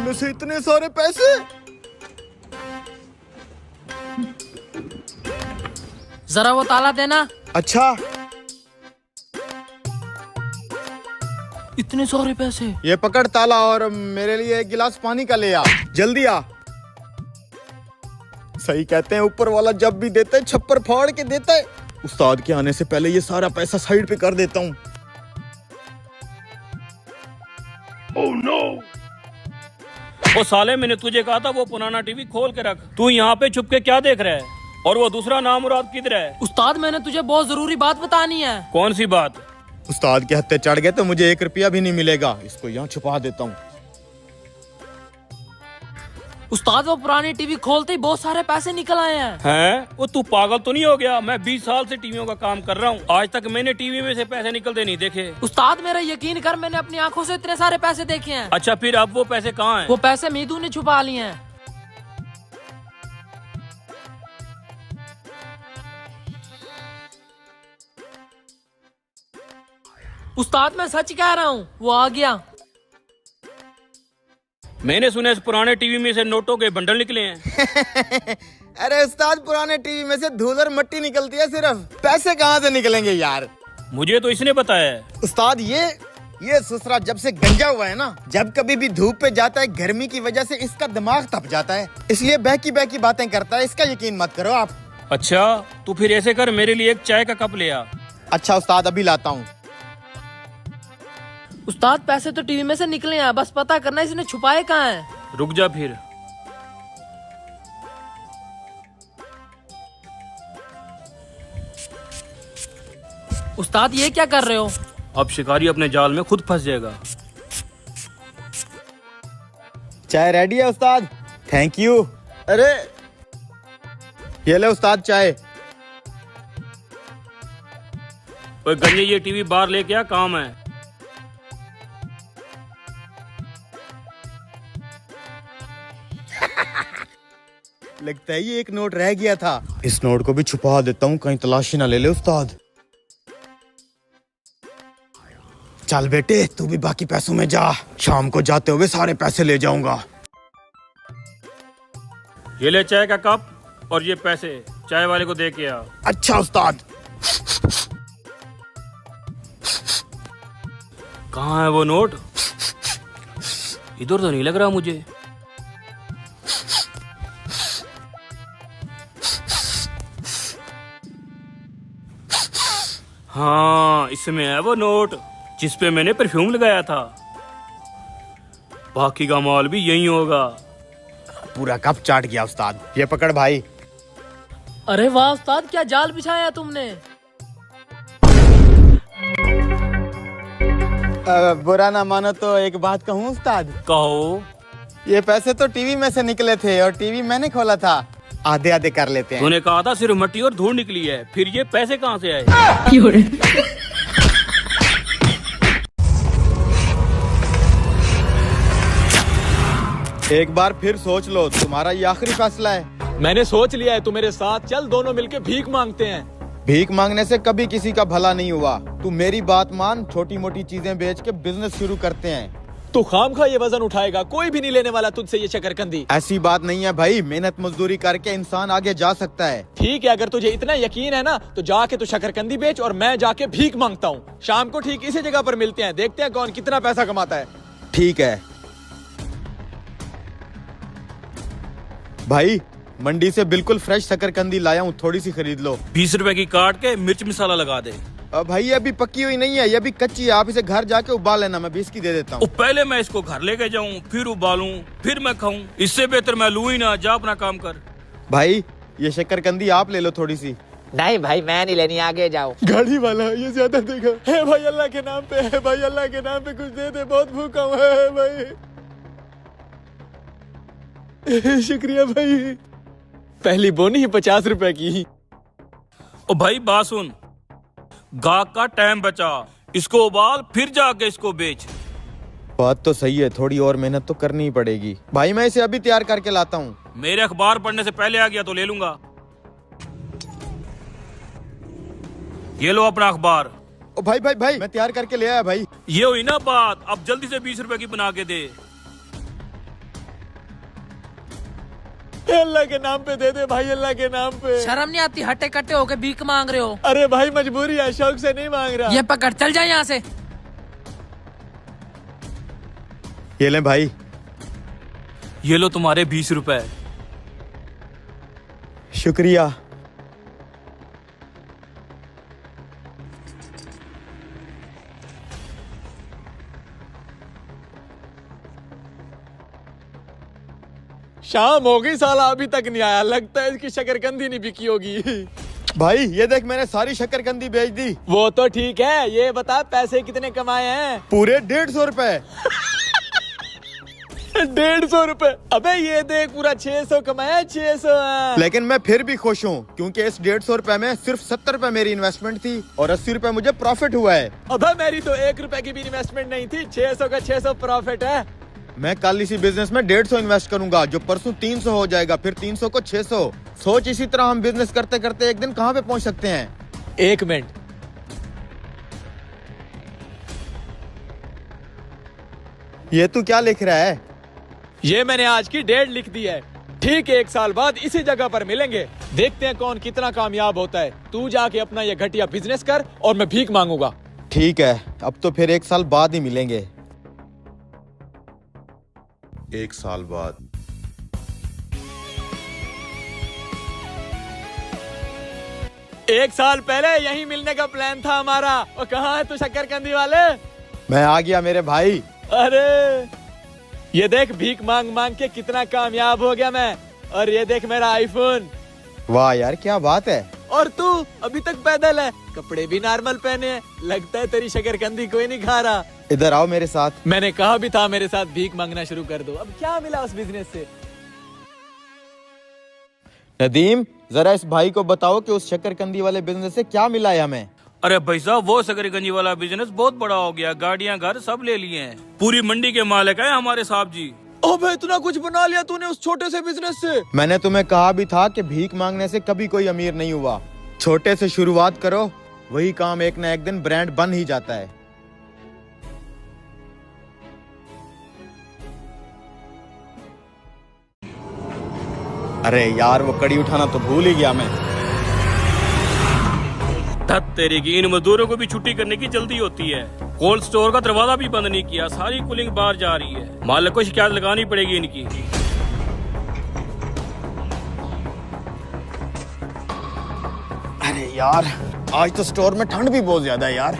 में से इतने सारे पैसे। जरा वो ताला देना। अच्छा, इतने सारे पैसे। ये पकड़ ताला और मेरे लिए एक गिलास पानी का ले आ, जल्दी आ। सही कहते हैं, ऊपर वाला जब भी देता है छप्पर फाड़ के देता है। उस्ताद के आने से पहले ये सारा पैसा साइड पे कर देता हूँ। Oh no! ओ साले, मैंने तुझे कहा था वो पुराना टीवी खोल के रख। तू यहाँ पे छुप के क्या देख रहा है? और वो दूसरा नामुराद किधर है? उस्ताद, मैंने तुझे बहुत जरूरी बात बतानी है। कौन सी बात? उस्ताद के हत्थे चढ़ गए तो मुझे 1 रुपया भी नहीं मिलेगा। इसको यहाँ छुपा देता हूँ। उस्ताद, वो पुरानी टीवी खोलते ही बहुत सारे पैसे निकल आए हैं। हैं? वो तू पागल तो नहीं हो गया? मैं 20 साल से टीवियों का काम कर रहा हूँ, आज तक मैंने टीवी में से पैसे निकलते नहीं देखे। उस्ताद, मेरा यकीन कर, मैंने अपनी आंखों से इतने सारे पैसे देखे हैं। अच्छा, फिर अब वो पैसे कहाँ हैं? वो पैसे मीदू ने छुपा लिए हैं। उस्ताद, मैं सच कह रहा हूँ, वो आ गया। मैंने सुना इस पुराने टीवी में से नोटों के बंडल निकले हैं। अरे उस्ताद, पुराने टीवी में से धूल और मिट्टी निकलती है सिर्फ, पैसे कहाँ से निकलेंगे यार। मुझे तो इसने बताया है। उस्ताद, ये ससुरा जब से गंजा हुआ है ना, जब कभी भी धूप पे जाता है गर्मी की वजह से इसका दिमाग तप जाता है, इसलिए बहकी बहकी बातें करता है। इसका यकीन मत करो आप। अच्छा, तू फिर ऐसे कर, मेरे लिए एक चाय का कप ले आ। अच्छा उस्ताद, अभी लाता हूँ। उस्ताद, पैसे तो टीवी में से निकले हैं, बस पता करना इसने छुपाए कहाँ हैं। रुक जा फिर। उस्ताद, ये क्या कर रहे हो? अब शिकारी अपने जाल में खुद फंस जाएगा। चाय रेडी है उस्ताद। Thank you. अरे ये ले उस्ताद चाय। ओए गंजे, ये टीवी बाहर लेके आ, काम है। लगता है ये एक नोट रह गया था। इस नोट को भी छुपा देता हूँ, कहीं तलाशी ना ले ले उस्ताद। चल बेटे, तू भी बाकी पैसों में जा, शाम को जाते हुए सारे पैसे ले जाऊंगा। ये ले चाय का कप और ये पैसे चाय वाले को दे के आ। अच्छा उस्ताद। कहाँ है वो नोट? इधर तो नहीं लग रहा मुझे। हाँ, इसमें है वो नोट जिसपे मैंने परफ्यूम लगाया था। बाकी का माल भी यही होगा। पूरा कप चाट गया उस्ताद। ये पकड़ भाई। अरे वाह उस्ताद, क्या जाल बिछाया तुमने। बुरा ना मानो तो एक बात कहूँ उस्ताद। कहो। ये पैसे तो टीवी में से निकले थे और टीवी मैंने खोला था। आधे आधे कर लेते हैं। तूने कहा था सिर्फ मिट्टी और धूल निकली है, फिर ये पैसे कहाँ से आए? एक बार फिर सोच लो, तुम्हारा ये आखिरी फैसला है। मैंने सोच लिया है, तू मेरे साथ चल, दोनों मिलके भीख मांगते हैं। भीख मांगने से कभी किसी का भला नहीं हुआ। तू मेरी बात मान, छोटी मोटी चीजें बेच के बिजनेस शुरू करते हैं। तू खामखा ये वजन उठाएगा, कोई भी नहीं लेने वाला तुझसे ये शकरकंदी। ऐसी बात नहीं है भाई, मेहनत मजदूरी करके इंसान आगे जा सकता है। ठीक है, अगर तुझे इतना यकीन है ना तो जाके तू शकरकंदी बेच और मैं जाके भीख मांगता हूँ। शाम को ठीक इसी जगह पर मिलते हैं, देखते हैं कौन कितना पैसा कमाता है। ठीक है भाई, मंडी से बिल्कुल फ्रेश शकरकंदी लाया हूँ, थोड़ी सी खरीद लो। 20 रुपए की काट के मिर्च मसाला लगा दे। भाई ये अभी पक्की हुई नहीं है, ये अभी कच्ची है, आप इसे घर जाके उबाल लेना, मैं 20 की दे देता हूँ। पहले मैं इसको घर लेके जाऊँ, फिर उबालूं, फिर मैं खाऊं। इससे बेहतर मैं लूं ही ना। जा अपना काम कर। भाई ये शकरकंदी आप ले लो थोड़ी सी। नहीं भाई, मैं नहीं लेनी, आगे जाओ। गाड़ी वाला ये ज्यादा देगा। है भाई, अल्लाह के नाम पे है भाई, अल्लाह के नाम पे कुछ दे दे, बहुत भूखा हूँ है भाई। शुक्रिया भाई। पहली बोनी ही 50 रुपए की। ओ भाई बात सुन, गाहक का टाइम बचा, इसको उबाल फिर जाके इसको बेच। बात तो सही है, थोड़ी और मेहनत तो करनी ही पड़ेगी। भाई मैं इसे अभी तैयार करके लाता हूँ। मेरे अखबार पढ़ने से पहले आ गया तो ले लूंगा। ये लो अपना अखबार। ओ भाई भाई भाई, मैं तैयार करके ले आया भाई। ये हुई ना बात, अब जल्दी से 20 रुपए की बना के दे। अल्लाह के नाम पे दे दे भाई, अल्लाह के नाम पे। शर्म नहीं आती, हट्टे कट्टे होके भीख मांग रहे हो? अरे भाई मजबूरी है, शौक से नहीं मांग रहा। ये पकड़, चल जाए यहाँ से। ये लें भाई। ये लो तुम्हारे 20 रुपए। शुक्रिया। शाम हो गई, साला अभी तक नहीं आया। लगता है इसकी शकरकंदी नहीं बिकी होगी। भाई ये देख, मैंने सारी शक्करकंदी बेच दी। वो तो ठीक है, ये बता पैसे कितने कमाए हैं? पूरे 150 रुपए। 150 रुपए? अबे ये देख, पूरा 600 कमाया, 600। लेकिन मैं फिर भी खुश हूँ क्योंकि इस 150 रुपए में सिर्फ 70 रुपए मेरी इन्वेस्टमेंट थी और 80 रुपए मुझे प्रॉफिट हुआ है। अबे मेरी तो 1 रुपए की भी इन्वेस्टमेंट नहीं थी, 600 का 600 प्रॉफिट है। मैं कल इसी बिजनेस में 150 इन्वेस्ट करूंगा, जो परसों 300 हो जाएगा, फिर 300 को 600। सोच, इसी तरह हम बिजनेस करते करते एक दिन कहाँ पे पहुँच सकते हैं। 1 मिनट, ये तू क्या लिख रहा है? ये मैंने आज की डेट लिख दी है। ठीक 1 साल बाद इसी जगह पर मिलेंगे, देखते हैं कौन कितना कामयाब होता है। तू जाके अपना ये घटिया बिजनेस कर और मैं भीख मांगूंगा। ठीक है, अब तो फिर 1 साल बाद ही मिलेंगे। 1 साल बाद। एक साल पहले यही मिलने का प्लान था हमारा। और कहाँ है तू शक्करकंदी वाले? मैं आ गया मेरे भाई। अरे ये देख, भीख मांग मांग के कितना कामयाब हो गया मैं। और ये देख मेरा आईफोन। वाह यार, क्या बात है। और तू अभी तक पैदल है, कपड़े भी नॉर्मल पहने हैं। लगता है तेरी शकरकंदी कोई नहीं खा रहा। इधर आओ मेरे साथ। मैंने कहा भी था मेरे साथ भीख मांगना शुरू कर दो। अब क्या मिला उस बिजनेस से? नदीम, जरा इस भाई को बताओ कि उस शक्करकंदी वाले बिजनेस से क्या मिला है हमें। अरे भाई साहब, वो शकरकंदी वाला बिजनेस बहुत बड़ा हो गया, गाड़ियां घर सब ले लिए हैं, पूरी मंडी के मालिक हैं हमारे साहब जी। अबे इतना कुछ बना लिया तूने उस छोटे से बिजनेस से। मैंने तुम्हें कहा भी था कि भीख मांगने से कभी कोई अमीर नहीं हुआ। छोटे से शुरुआत करो, वही काम एक ना एक दिन ब्रांड बन ही जाता है। अरे यार, वो कड़ी उठाना तो भूल ही गया मैं। धत तेरी की, इन मजदूरों को भी छुट्टी करने की जल्दी होती है। कोल्ड स्टोर का दरवाजा भी बंद नहीं किया, सारी कूलिंग बाहर जा रही है। मालिक को शिकायत लगानी पड़ेगी इनकी। अरे यार, आज तो स्टोर में ठंड भी बहुत ज्यादा है यार।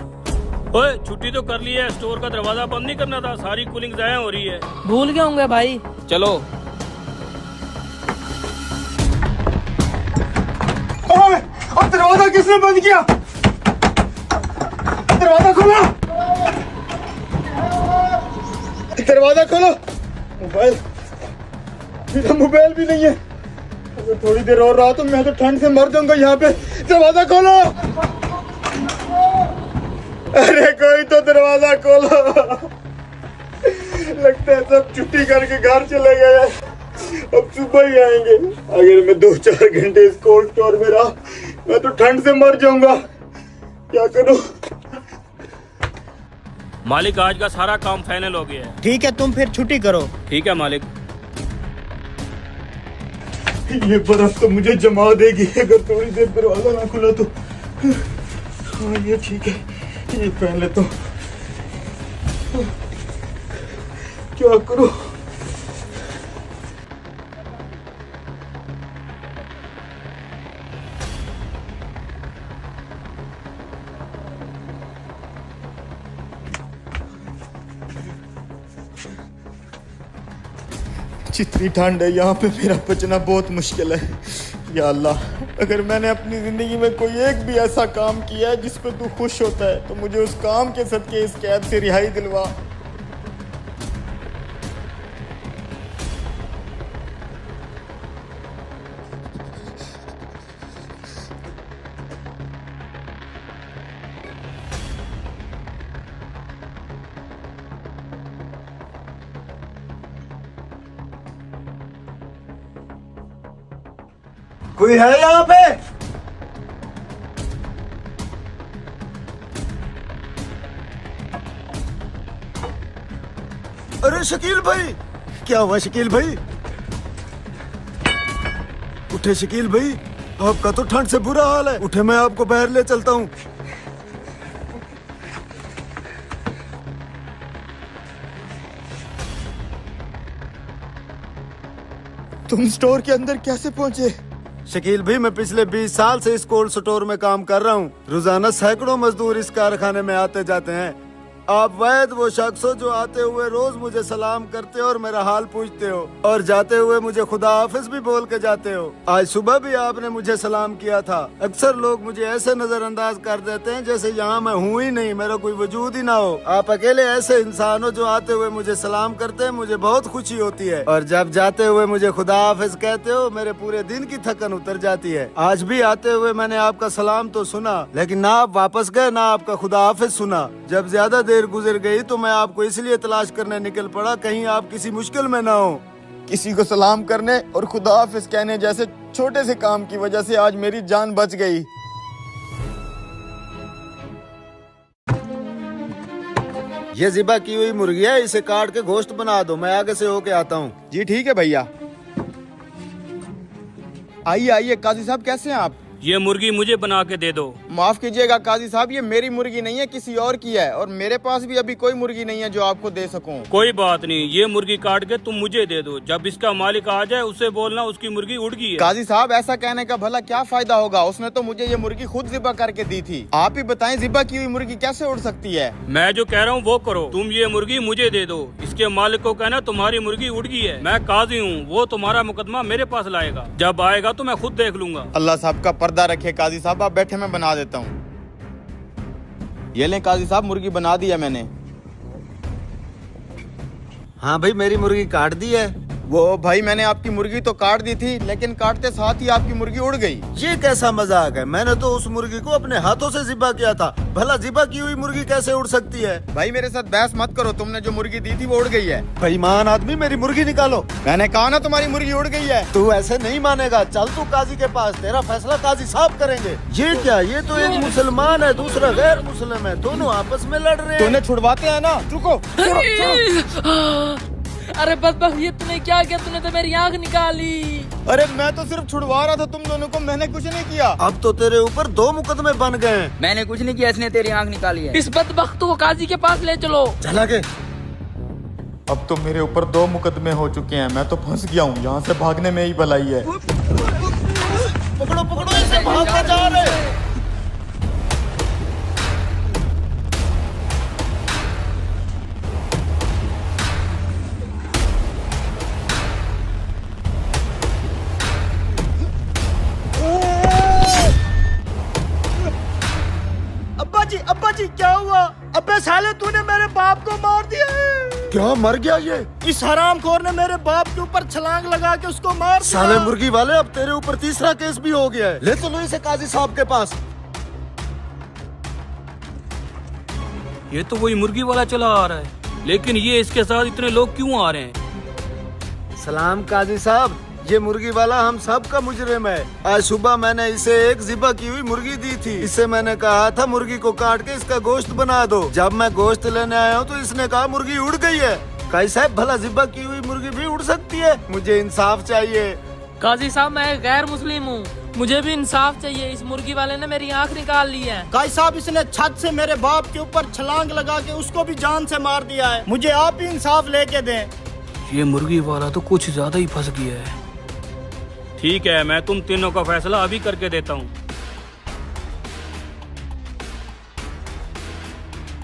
ओए, छुट्टी तो कर ली है, स्टोर का दरवाजा बंद नहीं करना था, सारी कूलिंग जाया हो रही है। भूल गए होंगे भाई। चलो। अब दरवाजा किसने बंद किया? दरवाजा खोलो, दरवाजा खोलो। मोबाइल, मेरा मोबाइल भी नहीं है। अगर थोड़ी देर और रहा तो मैं तो ठंड से मर जाऊंगा यहाँ पे। दरवाजा खोलो। अरे कोई तो दरवाजा खोलो। लगता है सब छुट्टी करके घर चले गए, अब सुबह ही आएंगे। अगर मैं 2-4 घंटे इस कोल्ड स्टोर में रहा, मैं तो ठंड से मर जाऊंगा। क्या करूं? मालिक, आज का सारा काम फाइनल हो गया है। ठीक है, तुम फिर छुट्टी करो। ठीक है मालिक। ये बर्फ तो मुझे जमा देगी अगर थोड़ी देर दरवाजा ना खुला तो। हाँ ये ठीक है, ये पहले तो क्या करूं? जितनी ठंड है यहाँ पे, मेरा बचना बहुत मुश्किल है। या अल्लाह, अगर मैंने अपनी जिंदगी में कोई एक भी ऐसा काम किया है जिस पे तू खुश होता है तो मुझे उस काम के सदके इस कैद से रिहाई दिलवा। कोई है यहाँ पे? अरे शकील भाई, क्या हुआ शकील भाई? उठे शकील भाई, आपका तो ठंड से बुरा हाल है। उठे, मैं आपको बाहर ले चलता हूँ। तुम स्टोर के अंदर कैसे पहुंचे? शकील भाई, मैं पिछले 20 साल से इस कोल्ड स्टोर में काम कर रहा हूँ। रोजाना सैकड़ों मजदूर इस कारखाने में आते जाते हैं। आप वैद वो शख्स हो जो आते हुए रोज मुझे सलाम करते हो और मेरा हाल पूछते हो, और जाते हुए मुझे खुदा हाफिज भी बोल के जाते हो। आज सुबह भी आपने मुझे सलाम किया था। अक्सर लोग मुझे ऐसे नजरअंदाज कर देते हैं जैसे यहाँ मैं हूँ ही नहीं, मेरा कोई वजूद ही ना हो। आप अकेले ऐसे इंसान हो जो आते हुए मुझे सलाम करते हैं, मुझे बहुत खुशी होती है। और जब जाते हुए मुझे खुदा हाफिज कहते हो, मेरे पूरे दिन की थकन उतर जाती है। आज भी आते हुए मैंने आपका सलाम तो सुना, लेकिन ना आप वापस गए ना आपका खुदा हाफिज सुना। जब ज्यादा देर गुजर गई तो मैं आपको इसलिए तलाश करने निकल पड़ा, कहीं आप किसी मुश्किल में ना हो। किसी को सलाम करने और खुदा हाफिज कहने जैसे छोटे से काम की वजह से आज मेरी जान बच गई। ये ज़िबा की हुई मुर्गी है, इसे काट के गोश्त बना दो। मैं आगे से होके आता हूँ। जी ठीक है भैया। आइए आइए, काजी साहब कैसे हैं आप? ये मुर्गी मुझे बना के दे दो। माफ कीजिएगा काजी साहब, ये मेरी मुर्गी नहीं है, किसी और की है, और मेरे पास भी अभी कोई मुर्गी नहीं है जो आपको दे सकूं। कोई बात नहीं, ये मुर्गी काट के तुम मुझे दे दो। जब इसका मालिक आ जाए उससे बोलना उसकी मुर्गी उड़ गई है। काजी साहब, ऐसा कहने का भला क्या फायदा होगा? उसने तो मुझे ये मुर्गी खुद ज़िबा करके दी थी। आप ही बताएं, ज़िबा की हुई मुर्गी कैसे उड़ सकती है? मैं जो कह रहा हूँ वो करो। तुम ये मुर्गी मुझे दे दो। इसके मालिक को कहना तुम्हारी मुर्गी उड़ गई है। मैं काजी हूँ, वो तुम्हारा मुकदमा मेरे पास लाएगा। जब आएगा तो मैं खुद देख लूंगा। अल्लाह साहब का पर्दा रखे। काजी साहब आप बैठे, मैं बना देता हूँ। ये लें काजी साहब, मुर्गी बना दी है मैंने। हाँ भाई, मेरी मुर्गी काट दी है। वो भाई, मैंने आपकी मुर्गी तो काट दी थी, लेकिन काटते साथ ही आपकी मुर्गी उड़ गई। ये कैसा मजाक है? मैंने तो उस मुर्गी को अपने हाथों से ज़िबा किया था। भला ज़िबा की हुई मुर्गी कैसे उड़ सकती है? भाई मेरे साथ बहस मत करो, तुमने जो मुर्गी दी थी वो उड़ गई है। बेईमान आदमी, मेरी मुर्गी निकालो। मैंने कहा ना तुम्हारी मुर्गी उड़ गई है। तू ऐसे नहीं मानेगा। चल तू काजी के पास, तेरा फैसला काजी साहब करेंगे। ये क्या? ये तो एक मुसलमान है, दूसरा गैर मुस्लिम है, दोनों आपस में लड़ रहे हैं। तूने छुड़वाते हैं ना? रुको। अरे बदबख्त, ये तूने क्या किया? तूने तो मेरी आँख निकाली। अरे मैं तो सिर्फ छुड़वा रहा था तुम दोनों को, मैंने कुछ नहीं किया। अब तो तेरे ऊपर 2 मुकदमे बन गए हैं। मैंने कुछ नहीं किया, इसने तेरी आंख निकाली है। इस बदबख्त को काजी के पास ले चलो। चला के। अब तो मेरे ऊपर 2 मुकदमे हो चुके हैं, मैं तो फंस गया हूँ। यहाँ से भागने में ही भलाई है। पकड़ो पकड़ो, इसे भागते जा रहे। अब्बा जी क्या हुआ? अबे साले, तूने मेरे बाप को मार दिया है। क्या मर गया ये? इस हरामखोर ने मेरे बाप के ऊपर छलांग लगा के उसको मार दिया। साले मुर्गी वाले, अब तेरे ऊपर तीसरा केस भी हो गया है। ले चलो इसे काजी साहब के पास। ये तो वही मुर्गी वाला चला आ रहा है, लेकिन ये इसके साथ इतने लोग क्यों आ रहे हैं? सलाम काजी साहब, ये मुर्गी वाला हम सब का मुजरिम है। आज सुबह मैंने इसे एक ज़िबा की हुई मुर्गी दी थी। इससे मैंने कहा था मुर्गी को काट के इसका गोश्त बना दो। जब मैं गोश्त लेने आया हूँ तो इसने कहा मुर्गी उड़ गई है। काजी साहब, भला ज़िबा की हुई मुर्गी भी उड़ सकती है? मुझे इंसाफ चाहिए। काजी साहब, मैं गैर मुस्लिम हूँ, मुझे भी इंसाफ चाहिए। इस मुर्गी वाले ने मेरी आँख निकाल ली है। काजी साहब, इसने छत से मेरे बाप के ऊपर छलांग लगा के उसको भी जान से मार दिया है। मुझे आप ही इंसाफ लेके दें। ये मुर्गी वाला तो कुछ ज्यादा ही फंस गया है। ठीक है, मैं तुम तीनों का फैसला अभी करके देता हूँ।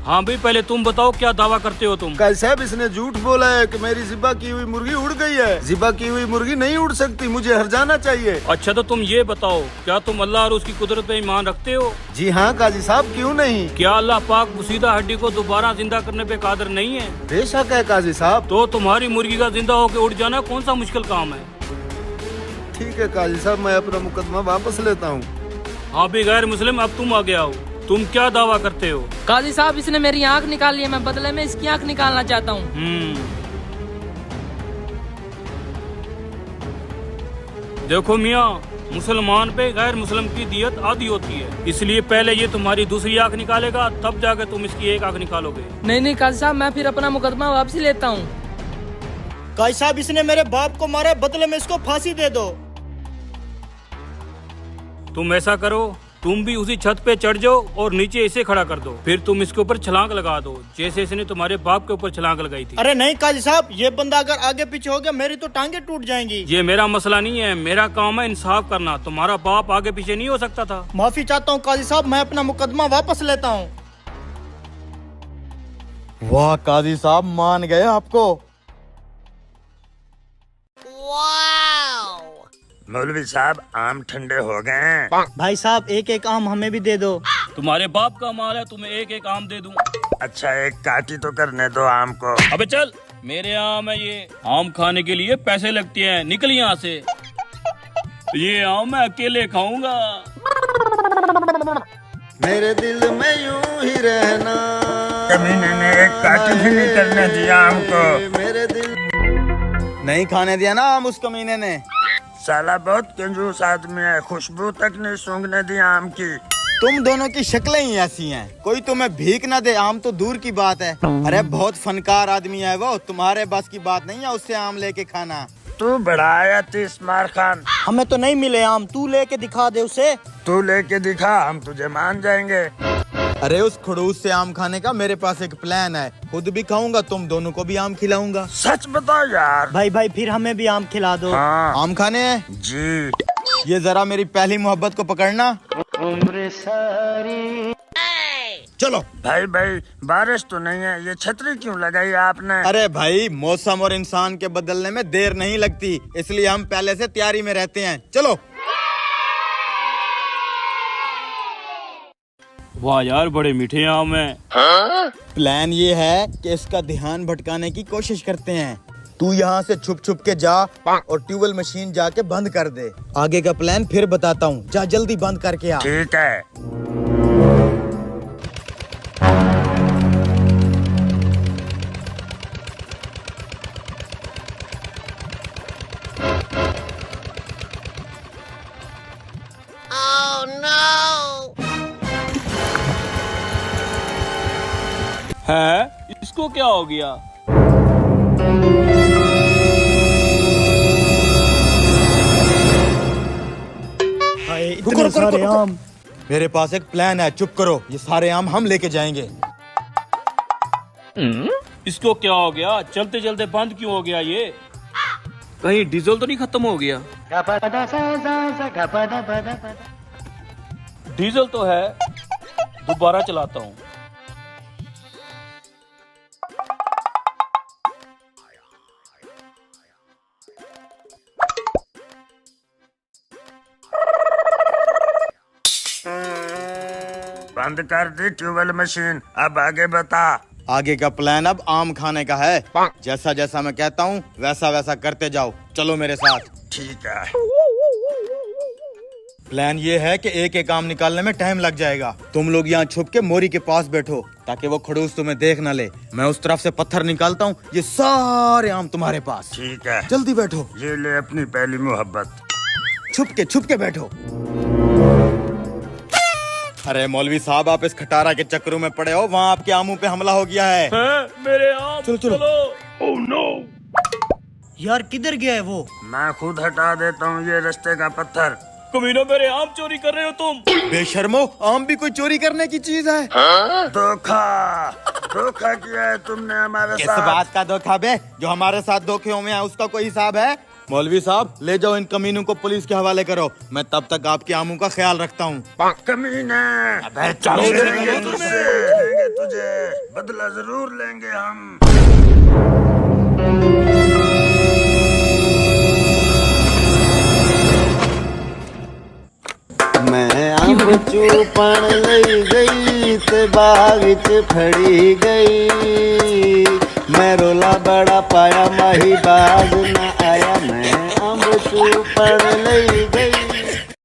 हाँ भाई, पहले तुम बताओ क्या दावा करते हो तुम? काजी साहब, इसने झूठ बोला है कि मेरी ज़िबा की हुई मुर्गी उड़ गई है। ज़िबा की हुई मुर्गी नहीं उड़ सकती, मुझे हर्जाना चाहिए। अच्छा तो तुम ये बताओ, क्या तुम अल्लाह और उसकी कुदरत पे ईमान रखते हो? जी हाँ काजी साहब, क्यों नहीं। क्या अल्लाह पाक मुसीदा हड्डी को दोबारा जिंदा करने पे कादिर नहीं है? बेशक है काजी साहब। तो तुम्हारी मुर्गी का जिंदा होकर उड़ जाना कौन सा मुश्किल काम है? ठीक है काजी साहब, मैं अपना मुकदमा वापस लेता हूँ। हाँ भी गैर मुस्लिम, अब तुम आ गया हो। तुम क्या दावा करते हो? काजी साहब, इसने मेरी आँख निकाली है, मैं बदले में इसकी आँख निकालना चाहता हूँ। देखो मियाँ, मुसलमान पे गैर मुस्लिम की दियत आधी होती है, इसलिए पहले ये तुम्हारी दूसरी आँख निकालेगा, तब जाके तुम इसकी एक आँख निकालोगे। नहीं काजी साहब, मैं फिर अपना मुकदमा वापसी लेता हूँ। काजी साहब, इसने मेरे बाप को मारा, बदले में इसको फांसी दे दो। तुम ऐसा करो, तुम भी उसी छत पे चढ़ जाओ और नीचे इसे खड़ा कर दो, फिर तुम इसके ऊपर छलांग लगा दो जैसे इसने तुम्हारे बाप के ऊपर छलांग लगाई थी। अरे नहीं काजी साहब, ये बंदा अगर आगे पीछे हो गया मेरी तो टांगे टूट जाएंगी। ये मेरा मसला नहीं है, मेरा काम है इंसाफ करना। तुम्हारा बाप आगे पीछे नहीं हो सकता था। माफी चाहता हूँ काजी साहब, मैं अपना मुकदमा वापस लेता हूँ। वाह काजी साहब, मान गए आपको। मौलवी साहब आम ठंडे हो गए हैं। भाई साहब एक एक आम हमें भी दे दो। तुम्हारे बाप का माल है, तुम्हें एक एक आम दे दूं। अच्छा एक काटी तो करने दो आम को। अबे चल, मेरे आम है ये। आम खाने के लिए पैसे लगते हैं, निकल यहाँ से। ये आम मैं अकेले खाऊंगा। मेरे दिल में यूं ही रहना। कमीने ने एक काटी भी नहीं करने दिया आम को। मेरे दिल नहीं खाने दिया ना आम उस कमीने ने। साला बहुत कंजूस आदमी है, खुशबू तक नहीं सूंघने दी आम की। तुम दोनों की शक्लें ही ऐसी हैं, कोई तुम्हें भीख ना दे आम तो दूर की बात है। अरे बहुत फनकार आदमी है वो, तुम्हारे बस की बात नहीं है उससे आम लेके खाना। तू बड़ा आया तीस मार खान। हमें तो नहीं मिले आम, तू लेके दिखा दे उसे। तू लेके दिखा, हम तुझे मान जाएंगे। अरे उस खड़ूस से आम खाने का मेरे पास एक प्लान है, खुद भी खाऊंगा, तुम दोनों को भी आम खिलाऊंगा। सच बताओ यार। भाई भाई फिर हमें भी आम खिला दो। हाँ आम खाने हैं? जी। ये जरा मेरी पहली मोहब्बत को पकड़ना। चलो। भाई भाई बारिश तो नहीं है, ये छतरी क्यों लगाई आपने? अरे भाई मौसम और इंसान के बदलने में देर नहीं लगती, इसलिए हम पहले से तैयारी में रहते हैं। चलो। वाह यार, बड़े मीठे आम हैं। प्लान ये है कि इसका ध्यान भटकाने की कोशिश करते हैं। तू यहाँ से छुप छुप के जा और ट्यूबवेल मशीन जाके बंद कर दे। आगे का प्लान फिर बताता हूँ, जा जल्दी बंद करके आ। ठीक है। है, इसको क्या हो गया? इतने सारे आम। मेरे पास एक प्लान है, चुप करो, ये सारे आम हम लेके जाएंगे। इसको क्या हो गया? चलते चलते बंद क्यों हो गया ये? कहीं डीजल तो नहीं खत्म हो गया? डीजल तो है, दोबारा चलाता हूँ। बंद कर दी ट्यूबवेल मशीन, अब आगे बता। आगे का प्लान अब आम खाने का है। जैसा जैसा मैं कहता हूँ वैसा वैसा करते जाओ। चलो मेरे साथ। ठीक है। प्लान ये है कि एक एक आम निकालने में टाइम लग जाएगा। तुम लोग यहाँ छुप के मोरी के पास बैठो ताकि वो खड़ूस तुम्हें देख न ले। मैं उस तरफ से पत्थर निकालता हूँ, ये सारे आम तुम्हारे पास। ठीक है। जल्दी बैठो। ये ले अपनी पहली मोहब्बत। छुप के बैठो। अरे मौलवी साहब, आप इस खटारा के चक्करों में पड़े हो, वहाँ आपके आमों पे हमला हो गया है। मेरे आम। चलो। Oh no. यार किधर गया है वो? मैं खुद हटा देता हूँ ये रास्ते का पत्थर। कमीनों, मेरे आम चोरी कर रहे हो तुम। बेशर्मो, आम भी कोई चोरी करने की चीज है? धोखा किया है तुमने हमारे किस साथ। बात का धोखा बे? जो हमारे साथ धोखे में है उसका कोई हिसाब है? मौलवी साहब, ले जाओ इन कमीनों को पुलिस के हवाले करो। मैं तब तक आपके आमों का ख्याल रखता हूँ। कमीने, अबे चलो। लेंगे तुझे, बदला जरूर लेंगे हम। मैं आम चूपण लई गई ते बाग च फड़ी गई। मैं रोला बड़ा पाया माही बाज न आया। मैं आम चूपण लई गई।